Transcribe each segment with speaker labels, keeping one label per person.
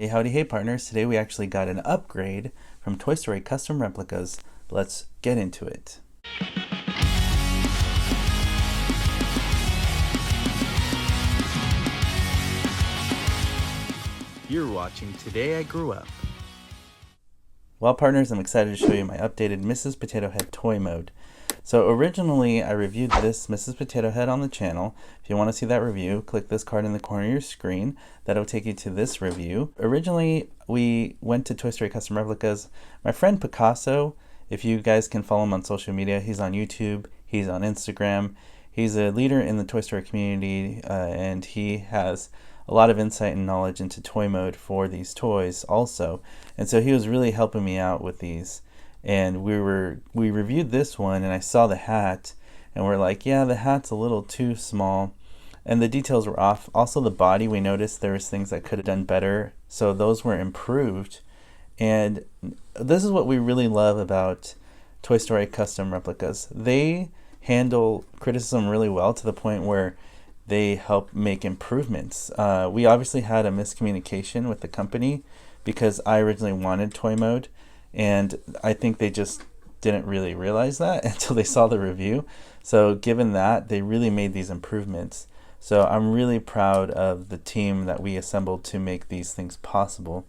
Speaker 1: Hey howdy hey partners, today we actually got an upgrade from Toy Story Custom Replicas. Let's get into it.
Speaker 2: You're watching Today I Grew Up.
Speaker 1: Well partners, I'm excited to show you my updated Mrs. Potato Head toy mode. So originally I reviewed this Mrs. Potato Head on the channel. If you want to see that review, click this card in the corner of your screen. That'll take you to this review. Originally we went to Toy Story Custom Replicas. My friend Picasso, if you guys can follow him on social media, he's on YouTube, he's on Instagram. He's a leader in the Toy Story community and he has a lot of insight and knowledge into toy mode for these toys also. And so he was really helping me out with these. And we reviewed this one and I saw the hat and we're like, yeah, the hat's a little too small and the details were off. Also the body, we noticed there was things that could have done better, so those were improved. And this is what we really love about Toy Story Custom Replicas. They handle criticism really well to the point where they help make improvements. We obviously had a miscommunication with the company because I originally wanted toy mode, and I think they just didn't really realize that until they saw the review. So given that, they really made these improvements. So I'm really proud of the team that we assembled to make these things possible.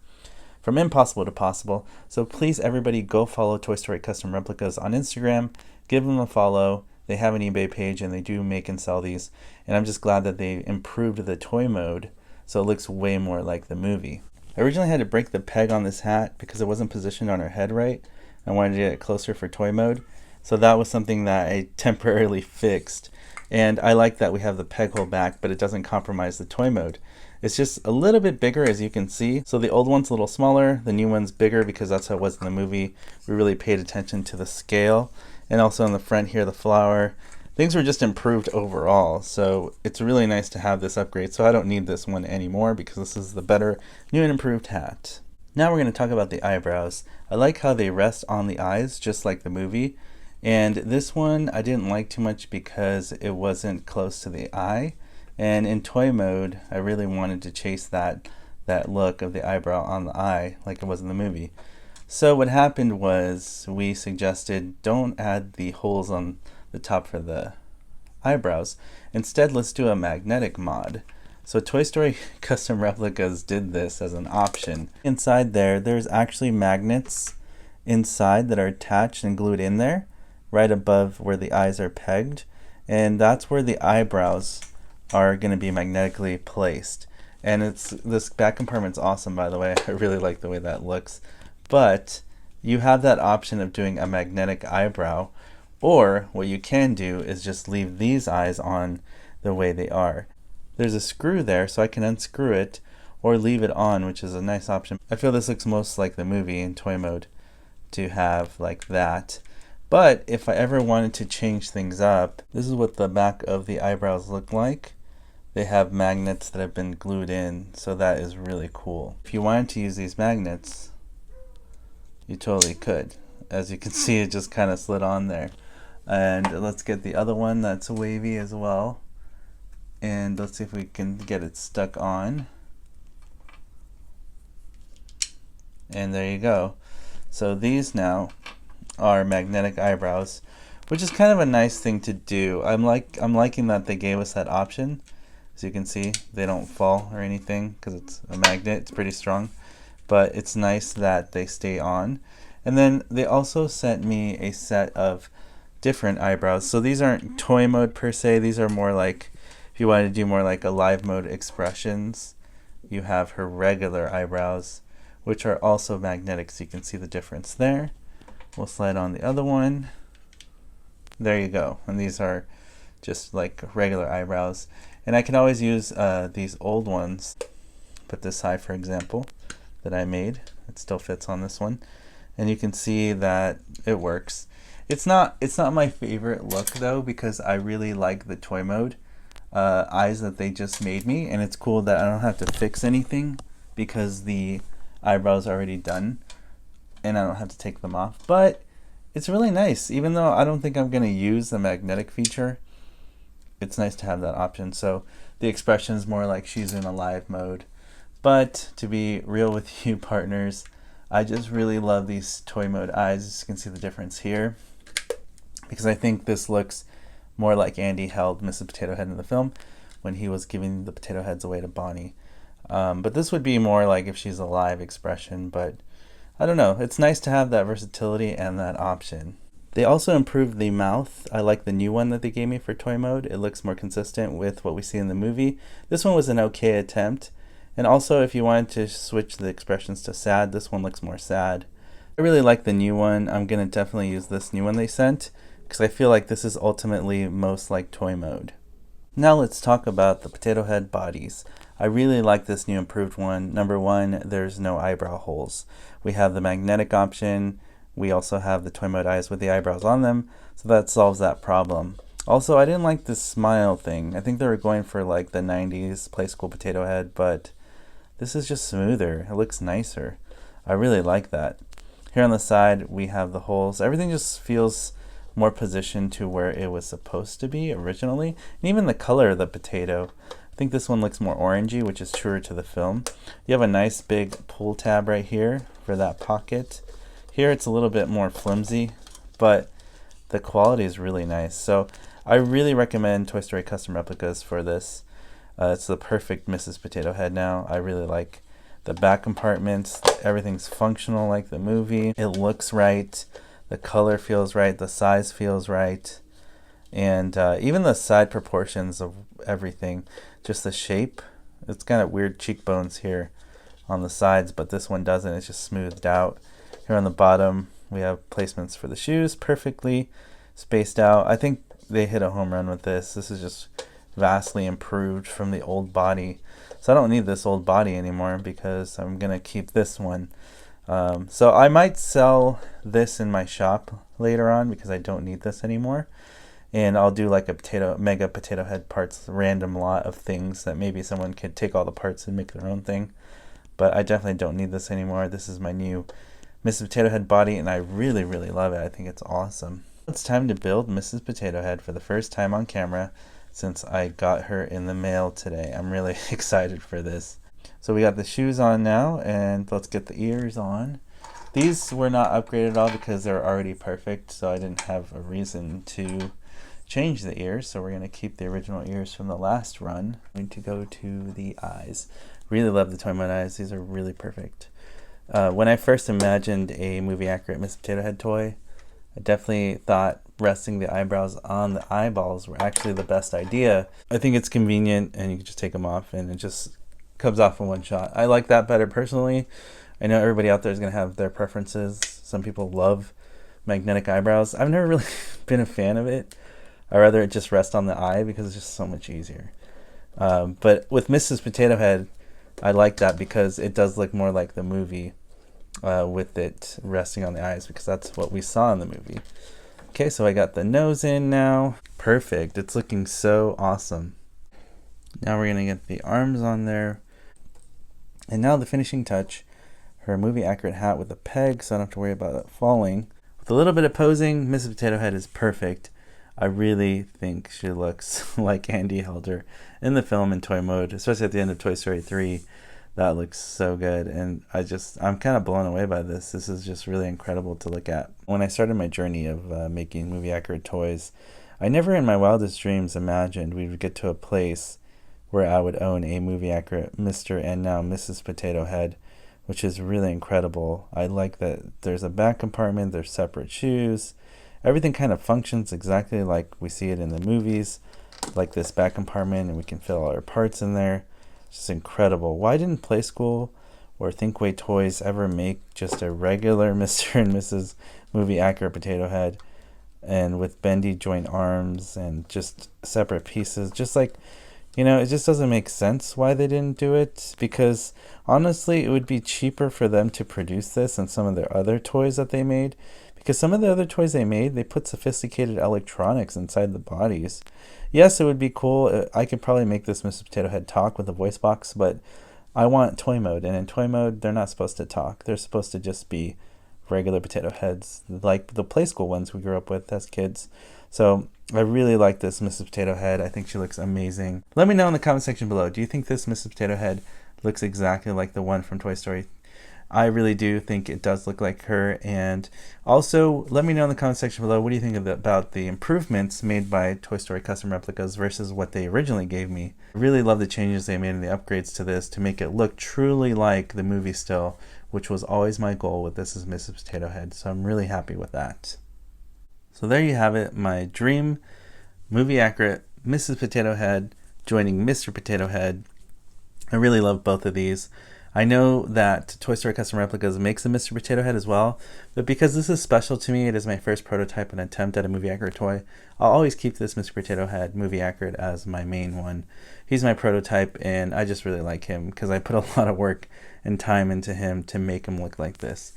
Speaker 1: From impossible to possible. So please everybody go follow Toy Story Custom Replicas on Instagram. Give them a follow. They have an eBay page and they do make and sell these. And I'm just glad that they improved the toy mode so it looks way more like the movie. I originally had to break the peg on this hat because it wasn't positioned on her head right. I wanted to get it closer for toy mode. So that was something that I temporarily fixed. And I like that we have the peg hole back, but it doesn't compromise the toy mode. It's just a little bit bigger, as you can see. So the old one's a little smaller, the new one's bigger because that's how it was in the movie. We really paid attention to the scale. And also in the front here, the flower. Things were just improved overall. So it's really nice to have this upgrade. So I don't need this one anymore because this is the better, new and improved hat. Now we're going to talk about the eyebrows. I like how they rest on the eyes, just like the movie. And this one I didn't like too much because it wasn't close to the eye. And in toy mode, I really wanted to chase that look of the eyebrow on the eye like it was in the movie. So what happened was we suggested don't add the holes on the top for the eyebrows. Instead, let's do a magnetic mod. So Toy Story Custom Replicas did this as an option. Inside there's actually magnets inside that are attached and glued in there, right above where the eyes are pegged. And that's where the eyebrows are going to be magnetically placed. And this back compartment's awesome, by the way. I really like the way that looks. But you have that option of doing a magnetic eyebrow, or what you can do is just leave these eyes on the way they are. There's a screw there, so I can unscrew it or leave it on, which is a nice option. I feel this looks most like the movie in toy mode to have like that. But if I ever wanted to change things up, this is what the back of the eyebrows look like. They have magnets that have been glued in, so that is really cool. If you wanted to use these magnets, you totally could. As you can see, it just kind of slid on there. And let's get the other one that's wavy as well. And let's see if we can get it stuck on. And there you go. So these now are magnetic eyebrows, which is kind of a nice thing to do. I'm liking that they gave us that option. As you can see, they don't fall or anything because it's a magnet. It's pretty strong. But it's nice that they stay on. And then they also sent me a set of different eyebrows. So these aren't toy mode per se. These are more like, if you wanted to do more like a live mode expressions, you have her regular eyebrows, which are also magnetic, so you can see the difference there. We'll slide on the other one. There you go. And these are just like regular eyebrows. And I can always use these old ones. Put this eye, for example, that I made. It still fits on this one. And you can see that it works. It's not my favorite look though, because I really like the toy mode eyes that they just made me. And it's cool that I don't have to fix anything because the eyebrows are already done. And I don't have to take them off. But it's really nice. Even though I don't think I'm going to use the magnetic feature, it's nice to have that option. So the expression is more like she's in a live mode. But to be real with you partners, I just really love these toy mode eyes. As you can see the difference here, because I think this looks more like Andy held Mrs. Potato Head in the film when he was giving the potato heads away to Bonnie. But this would be more like if she's a live expression, but I don't know. It's nice to have that versatility and that option. They also improved the mouth. I like the new one that they gave me for toy mode. It looks more consistent with what we see in the movie. This one was an okay attempt. And also, if you wanted to switch the expressions to sad, this one looks more sad. I really like the new one. I'm going to definitely use this new one they sent, because I feel like this is ultimately most like toy mode. Now let's talk about the potato head bodies. I really like this new improved one. Number one, there's no eyebrow holes. We have the magnetic option. We also have the toy mode eyes with the eyebrows on them, so that solves that problem. Also, I didn't like this smile thing. I think they were going for like the 90s Play School potato head, but this is just smoother. It looks nicer. I really like that. Here on the side, we have the holes. Everything just feels more positioned to where it was supposed to be originally. And even the color of the potato. I think this one looks more orangey, which is truer to the film. You have a nice big pull tab right here for that pocket. Here it's a little bit more flimsy, but the quality is really nice. So I really recommend Toy Story Custom Replicas for this. It's the perfect Mrs. Potato Head now. I really like the back compartments. Everything's functional like the movie. It looks right. The color feels right. The size feels right. And even the side proportions of everything. Just the shape. It's kind of weird cheekbones here on the sides, but this one doesn't. It's just smoothed out. Here on the bottom, we have placements for the shoes perfectly spaced out. I think they hit a home run with this. This is just vastly improved from the old body. So I don't need this old body anymore because I'm going to keep this one. So I might sell this in my shop later on because I don't need this anymore. And I'll do like a mega potato head parts random lot of things that maybe someone could take all the parts and make their own thing. But I definitely don't need this anymore. This is my new Mrs. Potato Head body, and I really, really love it. I think it's awesome. It's time to build Mrs. Potato Head for the first time on camera since I got her in the mail today. I'm really excited for this. So we got the shoes on now, and let's get the ears on. These were not upgraded at all because they're already perfect, so I didn't have a reason to change the ears. So we're going to keep the original ears from the last run. I'm going to go to the eyes. Really love the toy mode eyes. These are really perfect. When I first imagined a movie accurate Mrs. Potato Head toy, I definitely thought resting the eyebrows on the eyeballs were actually the best idea. I think it's convenient and you can just take them off and it just comes off in one shot. I like that better personally. I know everybody out there is going to have their preferences. Some people love magnetic eyebrows. I've never really been a fan of it. I'd rather it just rest on the eye because it's just so much easier. But with Mrs. Potato Head, I like that because it does look more like the movie with it resting on the eyes because that's what we saw in the movie. Okay, so I got the nose in now. Perfect. It's looking so awesome. Now we're going to get the arms on there. And now the finishing touch, her movie accurate hat with a peg so I don't have to worry about it falling. With a little bit of posing, Mrs. Potato Head is perfect. I really think she looks like Andy held her in the film in toy mode, especially at the end of Toy Story 3. That looks so good, and I'm kind of blown away by this. This is just really incredible to look at. When I started my journey of making movie accurate toys, I never in my wildest dreams imagined we would get to a place where I would own a movie accurate Mr. and now Mrs. Potato Head, which is really incredible. I like that there's a back compartment, there's separate shoes. Everything kind of functions exactly like we see it in the movies, like this back compartment, and we can fit all our parts in there. It's just incredible. Why didn't Play School or Thinkway Toys ever make just a regular Mr. and Mrs. movie accurate potato head and with bendy joint arms and just separate pieces? Just like, it just doesn't make sense why they didn't do it, because honestly, it would be cheaper for them to produce this than some of their other toys that they made. Because some of the other toys they made, they put sophisticated electronics inside the bodies. Yes, it would be cool. I could probably make this Mrs. Potato Head talk with a voice box, but I want toy mode. And in toy mode, they're not supposed to talk. They're supposed to just be regular potato heads, like the Play School ones we grew up with as kids. So I really like this Mrs. Potato Head. I think she looks amazing. Let me know in the comment section below. Do you think this Mrs. Potato Head looks exactly like the one from Toy Story. I really do think it does look like her. And also, let me know in the comment section below, what do you think about the improvements made by Toy Story custom replicas versus what they originally gave me. I really love the changes they made and the upgrades to this to make it look truly like the movie still, which was always my goal with This Is Mrs. Potato Head. So I'm really happy with that. So there you have it, my dream movie accurate Mrs. Potato Head joining Mr. Potato Head. I really love both of these. I know that Toy Story Custom Replicas makes a Mr. Potato Head as well, but because this is special to me, it is my first prototype and attempt at a movie accurate toy, I'll always keep this Mr. Potato Head movie accurate as my main one. He's my prototype, and I just really like him because I put a lot of work and time into him to make him look like this.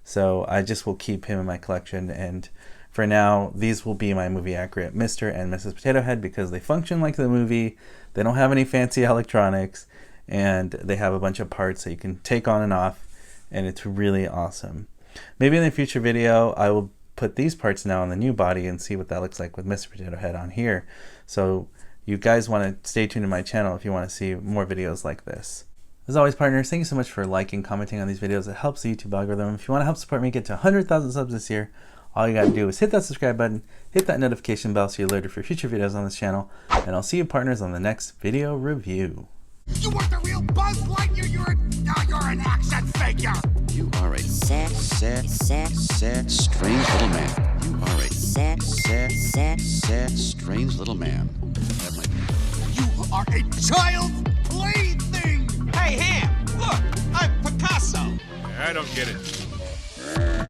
Speaker 1: So I just will keep him in my collection, and for now, these will be my movie accurate Mr. and Mrs. Potato Head because they function like the movie, they don't have any fancy electronics, and they have a bunch of parts that you can take on and off, and it's really awesome. Maybe in a future video I will put these parts now on the new body and see what that looks like with Mr. Potato Head on here. So you guys want to stay tuned to my channel if you want to see more videos like this. As always, partners, thank you so much for liking, commenting on these videos. It helps the YouTube algorithm. If you want to help support me get to 100,000 subs this year, all you gotta do is hit that subscribe button, hit that notification bell so you're alerted for future videos on this channel, and I'll see you, partners, on the next video review.
Speaker 3: You weren't the real Buzz Lightyear, you're an action figure!
Speaker 4: You are a sad, strange little man. You are a sad, strange little man.
Speaker 3: You are a child's plaything!
Speaker 5: Hey, Ham, look, I'm Picasso.
Speaker 6: I don't get it.